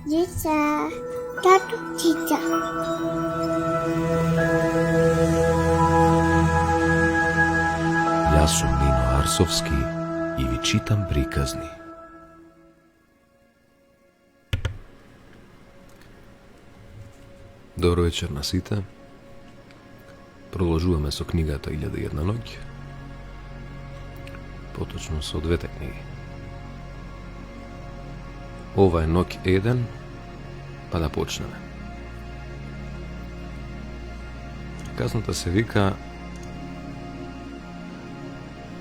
Cica, tatu cica. Ja sam Nino Arsovski i vi čitam prikazni. Dobro večer na site. Продолжуваме со книгата 1001 ноќ. Поточно со двете книги. Ова е ноќ 1, па да почнеме. Казната се вика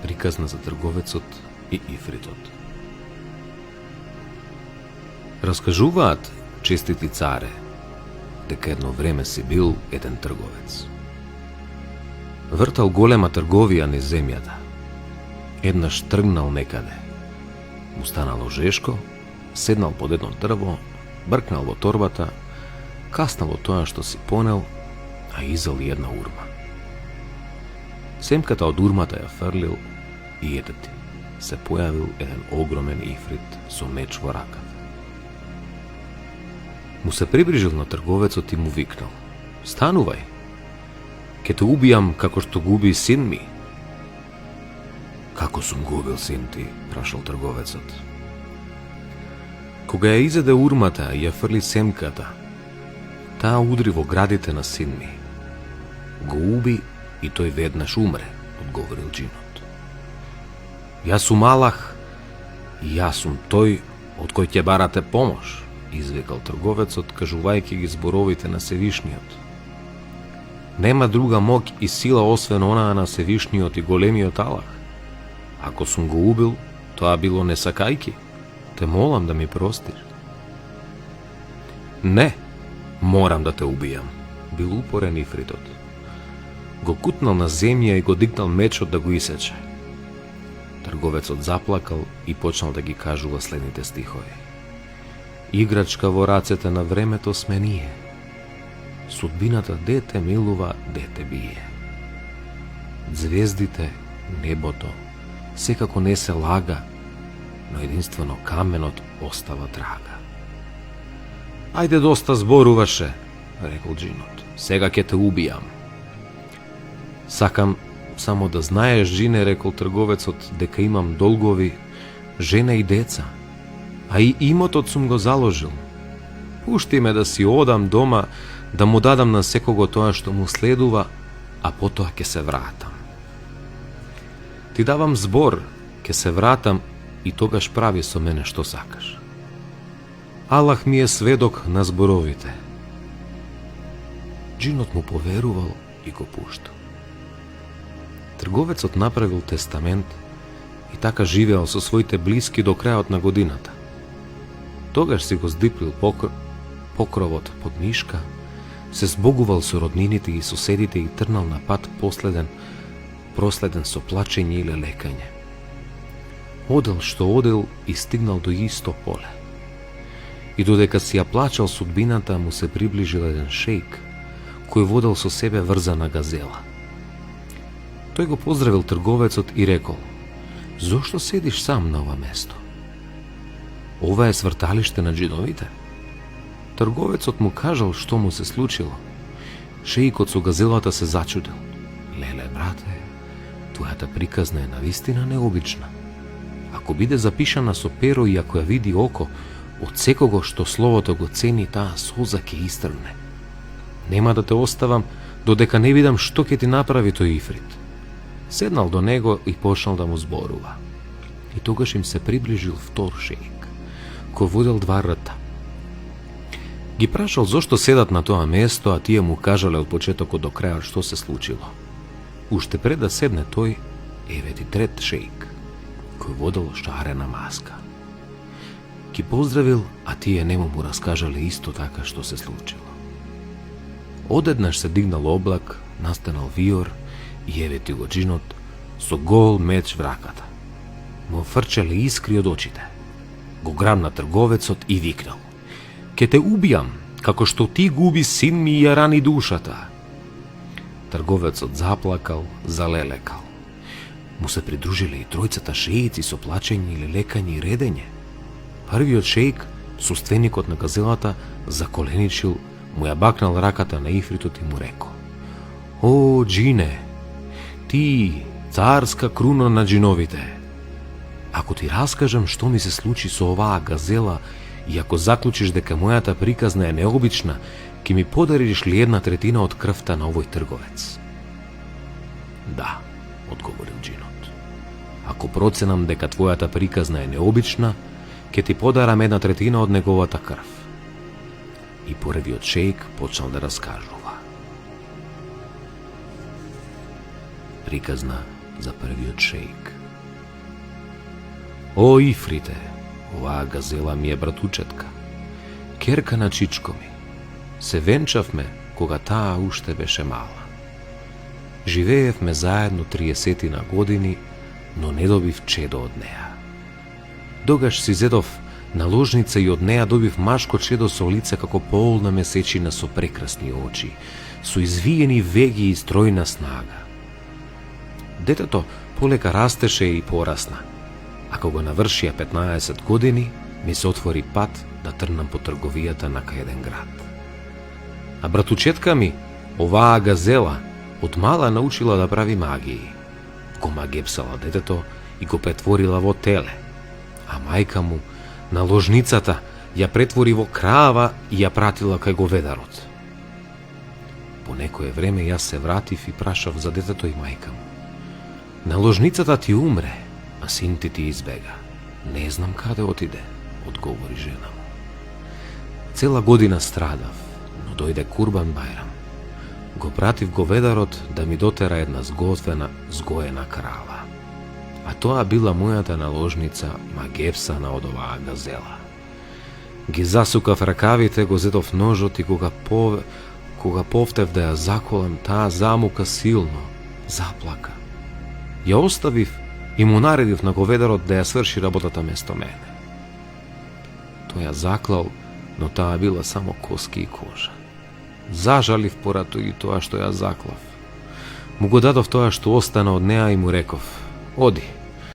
Приказна за трговецот и ифритот. Раскажуваат честити царе дека едно време си бил еден трговец. Вртал голема трговија низ земјата. Еднаш тргнал некаде. Му станало жешко, седнал под едно дрво, бркнал во торбата, каснал од тоа што си понел, а изал една урма. Семката од урмата ја фрлил и ете ти, се појавил еден огромен ифрит со меч во раката. Му се приближил на трговецот и му викнал: "Станувај, ке те убијам како што губи син ми." "Како сум губил син ти?" прашал трговецот. "Кога ја изеде урмата и ја фрли семката, таа удри во градите на син ми. Го уби и тој веднаш умре," одговорил џинот. "Јас сум Аллах и јас сум тој од кој ќе барате помош," извикал трговецот, кажувајќи ги зборовите на Севишниот. "Нема друга моќ и сила освен онаа на Севишниот и големиот Аллах. Ако сум го убил, тоа било не сакајки. Те молам да ми простиш." "Не, морам да те убијам," бил упорен ифритот. Го кутнал на земја и го дигнал мечот да го исече. Трговецот заплакал и почнал да ги кажува следните стихови: "Играчка во рацете на времето сме ние. Судбината дете милува, дете бие. Звездите, небото, секако не се лага, но единствено каменот остава трага." "Ајде, доста зборуваше," рекол џинот. "Сега ќе те убијам." "Сакам само да знаеш, џине," рекол трговецот, "дека имам долгови, жена и деца, а и имотот сум го заложил. Пушти ме да си одам дома, да му дадам на секого тоа што му следува, а потоа ќе се вратам. Ти давам збор, ќе се вратам и тогаш прави со мене што сакаш. Аллах ми е сведок на зборовите." Џинот му поверувал и го пуштал. Трговецот направил тестамент и така живеал со своите блиски до крајот на годината. Тогаш си го здиплил покровот под мишка, се збогувал со роднините и соседите и трнал на пат проследен со плачење или лекање. Одел што одел и стигнал до исто поле. И додека си ја плачал судбината, му се приближил еден шејк, кој водел со себе врзана газела. Тој го поздравил трговецот и рекол: "Зошто седиш сам на ова место? Ова е сврталиште на џиновите?" Трговецот му кажал што му се случило. Шејкот со газелата се зачудил. "Леле, брате, твојата приказна е навистина необична. Ако биде запишана со перо и ако ја види око, од секого што словото го цени, таа соза ќе истргне. Нема да те оставам додека не видам што ќе ти направи тој ифрит." Седнал до него и почнал да му зборува. И тогаш им се приближил втор шејк, кој водел два рта. Ги прашал зошто седат на тоа место, а тие му кажале од почетокот до крајот што се случило. Уште пред да седне тој, еве ти трет шејк, кој водел шарена маска. Ги поздравил, а тие нему му раскажале исто така што се случило. Одеднаш се дигнал облак, настанал виор и еве ти го џинот со гол меч в раката. Му фрчеле искри од очите. Го грабна трговецот и викнал: "Ке те убијам, како што ти губи син ми и ја рани душата." Трговецот заплакал, залелекал. Му се придружиле и тројцата шејици со плачење или лекање и редење. Првиот шејк Суственикот на газелата заколеничил, му ја бакнал раката на ифритот и му реко: "О, джине, ти, царска круна на джиновите, ако ти раскажам што ми се случи со оваа газела и ако заклучиш дека мојата приказна е необична, ќе ми подариш ли 1/3 од крвта на овој трговец?" "Да," одговорил джинот. "Ако проценам дека твојата приказна е необична, ќе ти подарам 1/3 од неговата крв." И првиот шејк почнал да раскажува. Приказна за првиот шејк. "О, ифрите, оваа газела ми е братучетка, керка на чичко ми. Се венчавме кога таа уште беше мала. Живеевме заедно 30 години, но не добив чедо од неа. Тогаш си зедов наложница и од неа добив машко чедо со лице како полна месечина со прекрасни очи, со извиени веги и стројна снага. Детето полека растеше и порасна, а кога навршија 15 години, ми се отвори пат да трнам по трговијата на кај еден град. А братучетка ми, оваа газела, од мала научила да прави магии. Го магепсала детето и го претворила во теле, а мајка му, наложницата, ја претвори во крава и ја пратила кај говедарот. По некое време јас се вратив и прашав за детето и мајка му. Наложницата ти умре, а син ти избега. Не знам каде отиде, одговори жена му. Цела година страдав, но дојде Курбан Бајрам. Го пратив говедарот да ми дотера една згоена крава. А тоа била мојата наложница, магепсана од оваа газела. Ги засукав ракавите, го зедов ножот и кога повтев да ја заколам, таа замука силно, заплака. Ја оставив и му наредив на говедарот да ја сврши работата место мене. Тој ја заклал, но таа била само коски и кожа. Зажалив поради тоа што ја заклав. Му го дадов тоа што остана од неа и му реков: "Оди,